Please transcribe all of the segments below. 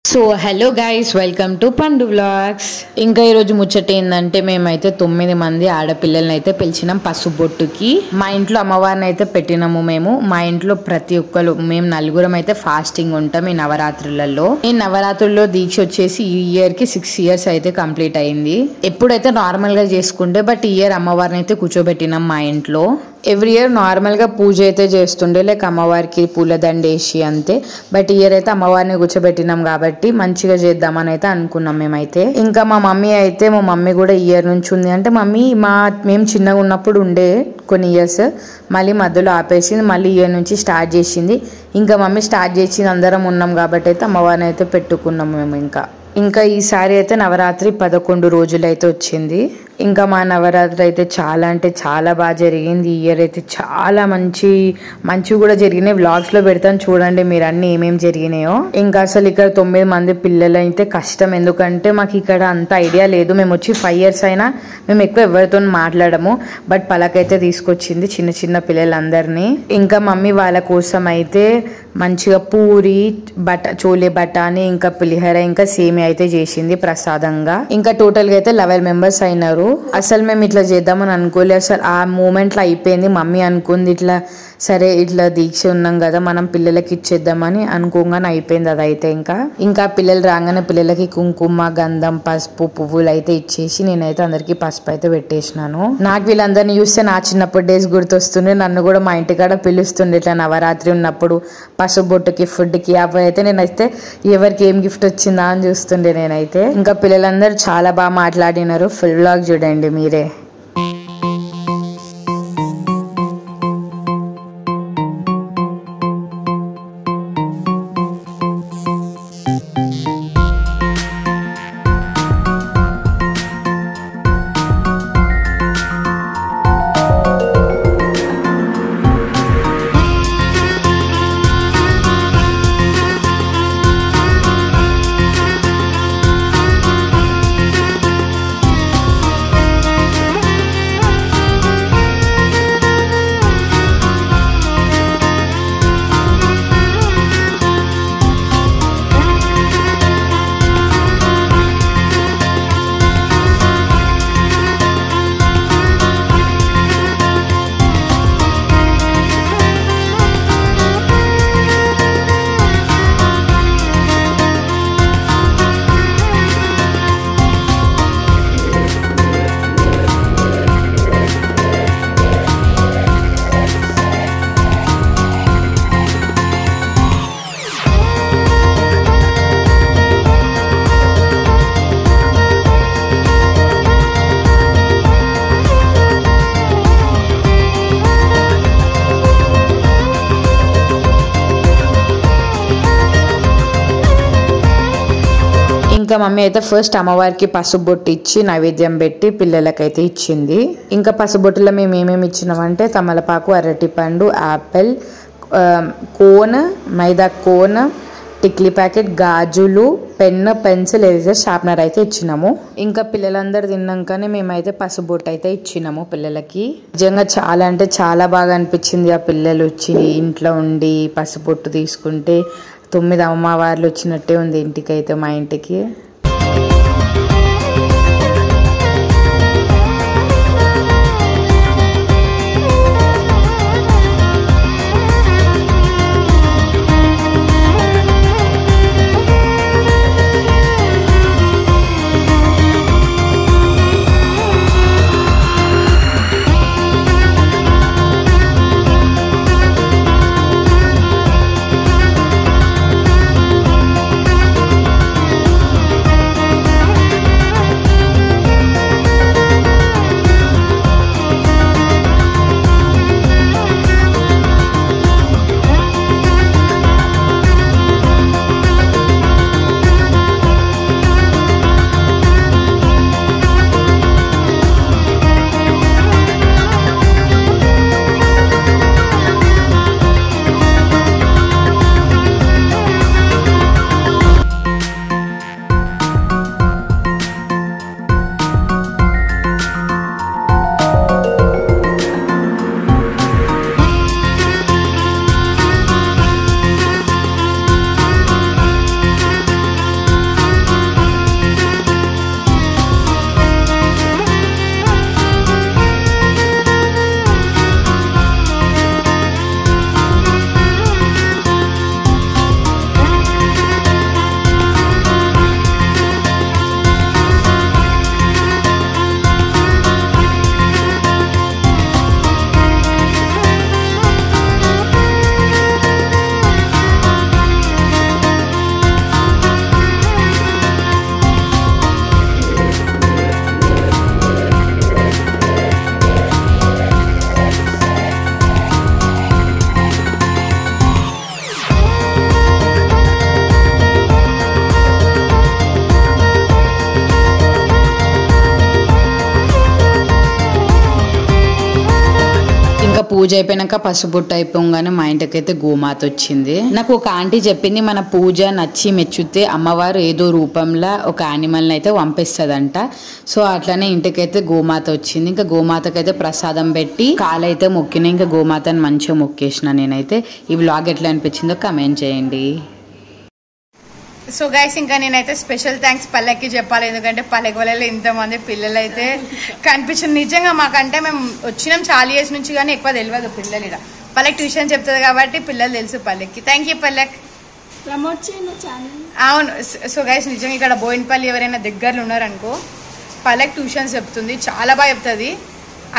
So hello guys, welcome to పండు vlogs. ఇంకా ఈరోజు ముచ్చట ఏంటంటే మేమైతే 9 మంది ఆడపిల్లల్ని అయితే పిలిచినాం పసుబొట్టుకి. మా ఇంట్లో అమ్మవారిని అయితే పెట్టినాము. మా ఇంట్లో ప్రతి ఒక్కరు మేము 4 అయితే ఫాస్టింగ్ ఉంటాం ఈ నవరాత్రులలో. ఈ నవరాత్రుల్లో దీక్ష వచ్చేసి ఈ ఇయర్ కి 6 years అయితే కంప్లీట్ అయింది. ఎప్పుడైతే నార్మల్ గా చేసుకుంటే బట్ ఈ ఇయర్ అమ్మవారిని అయితే కూర్చోబెట్టినాం మా ఇంట్లో. ఎవ్రీ ఇయర్ నార్మల్ గా పూజ అయితే చేస్తుండే, లైక్ అమ్మవారికి పూలదండేసి అంతే. బట్ ఇయర్ అయితే అమ్మవారిని కూర్చోబెట్టినాం కాబట్టి మంచిగా చేద్దామని అయితే అనుకున్నాం మేమైతే. ఇంకా మా మమ్మీ కూడా ఇయర్ నుంచి ఉంది. అంటే మేము చిన్నగా ఉన్నప్పుడు ఉండే కొన్ని ఇయర్స్, మళ్ళీ మధ్యలో ఆపేసింది, మళ్ళీ ఇయర్ నుంచి స్టార్ట్ చేసింది. ఇంకా మమ్మీ స్టార్ట్ చేసింది, అందరం ఉన్నాం కాబట్టి అయితే అమ్మవారిని అయితే పెట్టుకున్నాం మేము. ఇంకా ఈసారి అయితే నవరాత్రి 11 రోజులు అయితే వచ్చింది. ఇంకా మా నవరాత్రి అయితే చాలా అంటే చాలా బాగా జరిగింది. ఈ ఇయర్ అయితే చాలా మంచి కూడా జరిగినాయి. వ్లాగ్స్ లో పెడతాను చూడండి మీరు అన్ని ఏమేమి జరిగినాయో. ఇంకా అసలు ఇక్కడ 9 మంది పిల్లలు అయితే కష్టం, ఎందుకంటే మాకు ఇక్కడ అంత ఐడియా లేదు. మేము వచ్చి 5 years అయినా మేము ఎక్కువ ఎవరితో మాట్లాడము. బట్ పలకైతే తీసుకొచ్చింది చిన్న చిన్న పిల్లలందరినీ. ఇంకా మమ్మీ వాళ్ళ కోసం అయితే మంచిగా పూరి చోలే బఠానీ ఇంకా పులిహోర ఇంకా సేమియా అయితే చేసింది ప్రసాదంగా. ఇంకా టోటల్ గా అయితే 11 members అయినారు. అసలు మేము ఇట్లా చేద్దామని అనుకోలే. అసలు ఆ మూమెంట్ లో అయిపోయింది. మమ్మీ అనుకుంది ఇట్లా దీక్ష ఉన్నాం కదా మనం పిల్లలకి ఇచ్చేద్దామని అనుకోగానే అయిపోయింది అదైతే. ఇంకా పిల్లలు రాగానే పిల్లలకి కుంకుమ, గంధం, పసుపు, పువ్వులు అయితే ఇచ్చేసి నేనైతే అందరికి పసుపు అయితే పెట్టేసినాను. నాకు వీళ్ళందరినీ చూస్తే నా చిన్నప్పుడు డేస్ గుర్తొస్తుండే. నన్ను కూడా మా ఇంటికాడ పిలుస్తుండే ఇట్లా నవరాత్రి ఉన్నప్పుడు పసుపు బొట్టుకి, ఫుడ్ కి. అవి అయితే నేనైతే ఎవరికి ఏం గిఫ్ట్ వచ్చిందా అని చూస్తుండే నేనైతే. ఇంకా పిల్లలందరూ చాలా బాగా మాట్లాడినారు. ఫుల్ వ్లాగ్ చూడండి మీరే. ఇంకా మమ్మీ అయితే ఫస్ట్ అమ్మవారికి పసుపు బొట్టు ఇచ్చి నైవేద్యం పెట్టి పిల్లలకైతే ఇచ్చింది. ఇంకా పసుపు బొట్టులో మేము ఏమేమి ఇచ్చినామంటే తమలపాకు, అరటిపండు, యాపిల్, కోన్, మైదా కోన్, టిక్లీ ప్యాకెట్, గాజులు, పెన్, పెన్సిల్, ఎరేజర్, షార్ప్నర్ అయితే ఇచ్చినాము. ఇంకా పిల్లలందరూ తిన్నాకనే మేమైతే పసుపు బొట్టు అయితే ఇచ్చినాము పిల్లలకి. నిజంగా చాలా అంటే చాలా బాగా అనిపించింది. ఆ పిల్లలు వచ్చి ఇంట్లో ఉండి పసుపు బొట్టు తీసుకుంటే 9 అమ్మవార్లు వచ్చినట్టే ఉంది ఇంటికైతే, మా ఇంటికి. పూజ అయిపోయినాక పసుబొట్టు అయిపోగానే మా ఇంటికైతే గోమాత వచ్చింది. నాకు ఒక ఆంటీ చెప్పింది, మన పూజ నచ్చి మెచ్చితే అమ్మవారు ఏదో రూపంలో ఒక యానిమల్ని అయితే పంపిస్తుందంట. సో అట్లనే ఇంటికైతే గోమాత వచ్చింది. ఇంకా గోమాతకైతే ప్రసాదం పెట్టి కాలైతే మొక్కిన. ఇంకా గోమాతని మంచిగా మొక్కేసిన నేనైతే. ఈ వ్లాగ్ ఎట్లా అనిపించిందో కమెంట్ చేయండి. సో గైస్, ఇంకా నేనైతే స్పెషల్ థ్యాంక్స్ పల్లెకి చెప్పాలి. ఎందుకంటే పల్లెకి వల్ల ఇంతమంది పిల్లలు అయితే కనిపించారు. నిజంగా మాకంటే మేము వచ్చినాం చాలా ఇయర్స్ నుంచి, కానీ ఎక్కువ తెలియదు పిల్లలు. ఇలా పల్లెకి ట్యూషన్ చెప్తుంది కాబట్టి పిల్లలు తెలుసు పల్లెకి. Thank you పల్లెక్. అవును. సో గైస్, నిజంగా ఇక్కడ బోయినపల్లి ఎవరైనా దగ్గరలో ఉన్నారనుకో, పల్లెకి ట్యూషన్స్ చెప్తుంది, చాలా బాగా చెప్తుంది.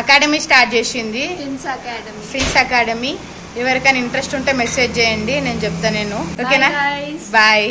అకాడమీ స్టార్ట్ చేసింది, ఫిన్స్ అకాడమీ. ఎవరికైనా ఇంట్రెస్ట్ ఉంటే మెసేజ్ చేయండి, నేను చెప్తాను. ఓకేనా? బాయ్.